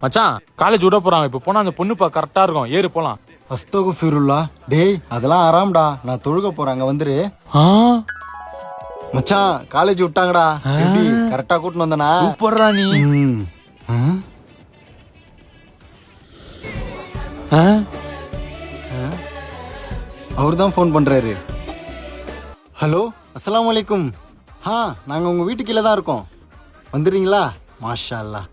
மச்சான் காலேஜ் விட போறாங்க. இப்ப போனா அந்த பொண்ணு கரெக்டா இருக்கும். ஏறு போலாம். அஸ்தகுஃபிருல்லா. டேய் அதெல்லாம் ஆறாம்டா. நான் தொழுக போறாங்க வந்துரு. மச்சான் காலேஜ் விட்டாங்கடா. எப்படி கரெக்டா கூட்டிட்டு வந்தனா? சூப்பர்ரா நீ. அவர்தான் ஃபோன் பண்றாரு. ஹலோ அஸ்ஸலாமு அலைக்கும். நாங்க உங்க வீட்டு கீழே தான் இருக்கோம். வந்துடுறீங்களா? மாஷா அல்லாஹ்.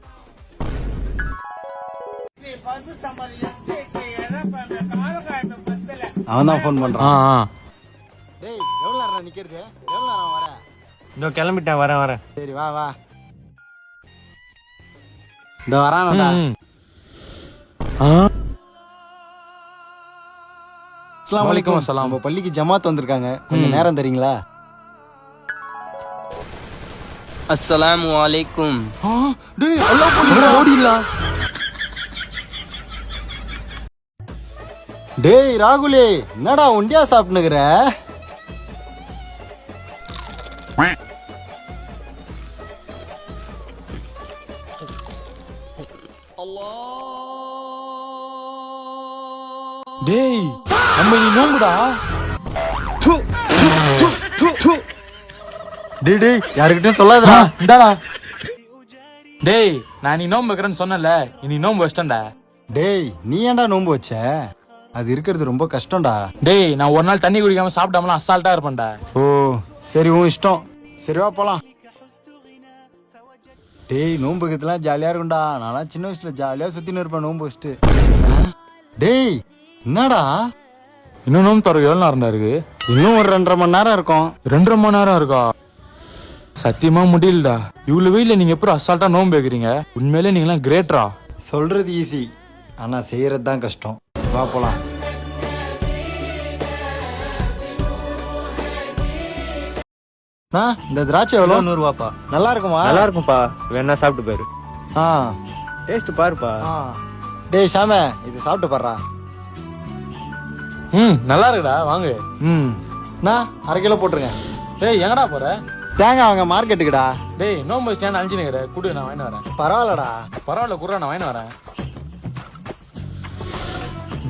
அவன் தான் ஃபோன் பண்றான். டேய் எவ்வளவு நேரம் நிக்கிறது? எவ்வளவு நேரம் வர? இதோ கிளம்பிட்டேன், வரேன். சரி வா வா. இந்த வரானடா. அஸ்ஸலாமு அலைக்கும். நம்ம பள்ளிக்கு ஜமாத் வந்திருக்காங்க. கொஞ்சம் நேரம் தரீங்களா? அஸ்ஸலாமு அலைக்கும். டேய் அல்லாஹ் போலீஸ் ஓடிடலாம். டேய் ராகுலே, என்னடா ஒண்டியா சாப்பிட்டுக்கிற? டேய் நம்ம நீ நோம்புடா. டேய் டேய் யாருக்கிட்டையும் சொல்லாதடா. இந்தாடா. டேய் நான் நீ நோம்பு வைக்கிறேன்னு சொன்னல, இனி நோம்பு வச்சிட்டேன்டா. டேய் நீ ஏன்டா நோம்பு வச்ச? அது இருக்கிறது ரொம்ப கஷ்டம்டா. டேய் நான் ஒரு நாள் தண்ணி குடிக்காம சாப்பிடாமலாம் அசால்ட்டா இருப்பேன்டா. ஓ சரி உன் இஷ்டம். சரி வா போலாம். டேய் நோம்பு வைக்கிறதுலாம் ஜாலியா இருக்கும்டா. நான்லாம் சின்ன வயசுல ஜாலியா சுத்தின்னு இருப்பேன் நோம்பு வச்சுட்டு. டேய் என்னடா இன்னும் நோம்பு தர எவ்வளவு நேரம் இருக்கு? இன்னும் ஒரு 2.5 மணி நேரம் இருக்கும். 2.5 மணி நேரம் இருக்கா? சத்தியமா முடியலடா. இவ்வளவு வெயில நீங்க எப்படி அசால்ட்டா நோம்பு வைக்கிறீங்க? உண்மையிலே நீங்களாம் கிரேட்ரா. சொல்றது ஈஸி, ஆனா செய்யறது தான் கஷ்டம். வா போலாம். இந்த திராட்சை எவ்வளோ? 100 ரூபாப்பா. நல்லா இருக்குமா? நல்லா இருக்கும்பா, வேணா சாப்பிட்டு பாரு. ஆ டேஸ்ட் பாருப்பா. டேய் சாம இது சாப்பிட்டு பாடுறா. நல்லா இருக்குடா, வாங்க. நான் 1/2 கிலோ போட்டுருங்க. டேய் எங்கடா போற? தேங்காய் வாங்க மார்க்கெட்டுக்குடா. டேய் நோம்பு ஸ்டாண்ட் அழிஞ்சுனுங்கிற, குடு நான் வாங்கி வரேன். பரவாயில்லடா. பரவாயில்ல குடுறா, நான் வாங்கி வரேன்.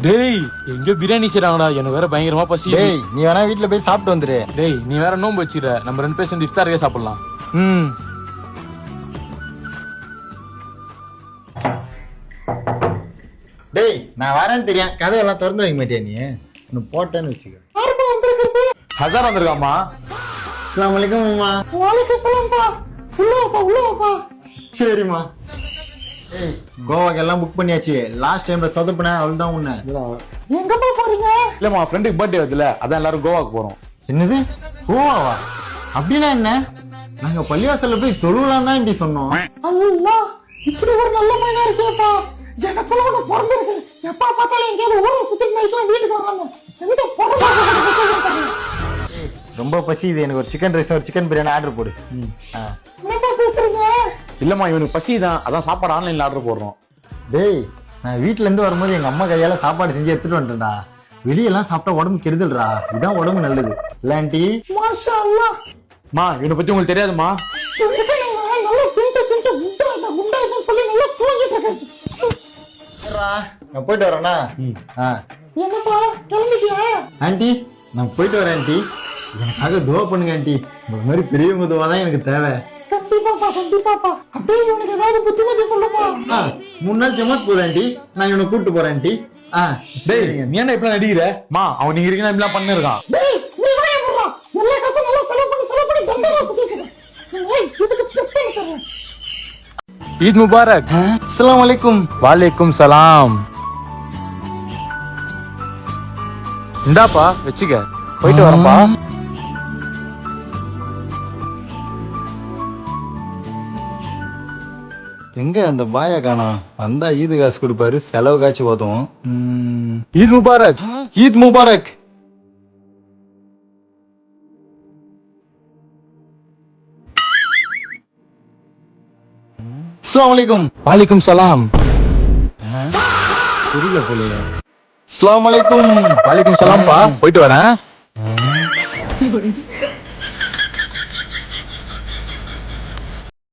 டேய் எங்க பிரியாணி செய்றாங்கடா, எனக்கு வேற பயங்கரமா பசி. டேய் நீ வேணா வீட்ல போய் சாப்பிட்டு வந்துரு. டேய் நீ வேற நோம்பு வச்சிர, நம்ம 2 பேரும் சேர்ந்து இஃப்தாருக்கே சாப்பிடலாம். டேய் நான் வரேன்னு தெரியும், கதையெல்லாம் திறந்து வைக்க மாட்டியா நீ? ஒன்று போட்டேன்னு வச்சுக்க. ஹசார் வந்திருக்காமா. அஸ்ஸலாமு அலைக்கும் அம்மா. வலைக்கும் சலாம்பா. உள்ள வாப்பா. சரிம்மா. ஏய் கோவாக்கெல்லாம் புக் பண்ணியாச்சு. லாஸ்ட் டைம்ல சொதப்புன அவள்தான் உன்னை. எங்கப்பா போறீங்க? இல்லம்மா ஃப்ரெண்டுக்கு பர்த்டே வருதுல, அதான் எல்லாரும் கோவாக்கு போறோம். என்னது கோவாவா? அப்படின்னா என்ன? நாங்க பள்ளிவாசல்ல போய் தொழுவலாம் தான் இப்படி சொன்னோம். அல்லாஹ் இப்படி ஒரு நல்ல பையனா இருக்கேப்பா. எனக்குள்ள ஒண்ணு பிறந்திருக்கு. எப்பா பார்த்தாலும் எங்கேயாவது ஊரை சுத்திட்டு நைட்லாம் வீட்டுக்கு வராங்க. எந்த பொண்ணு ரொம்ப பசி. இது எனக்கு ஒரு சிக்கன் ரைஸ் ஒரு சிக்கன் பிரியாணி ஆர்டர் போடு. என்னப்பா பேசுறீங்க? இல்லம்மா இவனுக்கு பசி தான், அதான் சாப்பாடு ஆன்லைன்ல ஆர்டர் போடுறோம். டேய் நான் வீட்டுல இருந்து வரும்போது எங்க அம்மா கையால சாப்பாடு செஞ்சு எடுத்துட்டு வந்துட்டேன்டா. வெளியெல்லாம் சாப்பிட்டா உடம்பு கெடுதல்டா. இதான் உடம்பு நல்லது இல்லாண்டி. மாஷா அல்லாஹ். மா இவனை பத்தி உங்களுக்கு தெரியாதுமா? நான் போயிட்டு வரேனா? என்னப்பா கிளம்பிட்டியா? ஆண்டி நான் போயிட்டு வரேன் ஆண்டி. எனக்காக துவா பண்ணுங்க ஆண்டி. இந்த மாதிரி பெரியவங்க துவா தான் எனக்கு தேவை. கண்டிப்பாப்பா கண்டிப்பாப்பா. அப்படியே இவனுக்கு ஏதாவது புத்திமதி சொல்லுமா? 3 நாள் ஜமாத் போகுது ஆண்டி. நான் இவனை கூப்பிட்டு போறேன் ஆண்டி. டேய் நீ என்ன இப்படி நடிக்கிற? மா அவன் நீங்க இருக்கீங்க இப்படி பண்ணிருக்கான். டேய் நீ வாய போறா. எல்லா காசும் நல்லா செலவு பண்ணி தண்டமா சுத்திட்டு. ஏய் இதுக்கு பிரச்சனை தரேன். ஈத் முபாரக். அஸ்ஸலாமு அலைக்கும். வலைக்கும் சலாம். இந்தாப்பா வெச்சுக்க, போயிட்டு வரப்பா. எங்க அந்த பாயா காணோம்? வந்தா ஈது காசு கொடுப்பாரு, செலவு காய்ச்சி போதும். ஈத் முபாரக். ஈத் முபாரக். அஸ்ஸலாமு அலைக்கும். வலைக்கும் சலாம். புரியல போலயே. அஸ்ஸலாமு அலைக்கும். வலைக்கும் சலாம்பா, போயிட்டு வரேன்.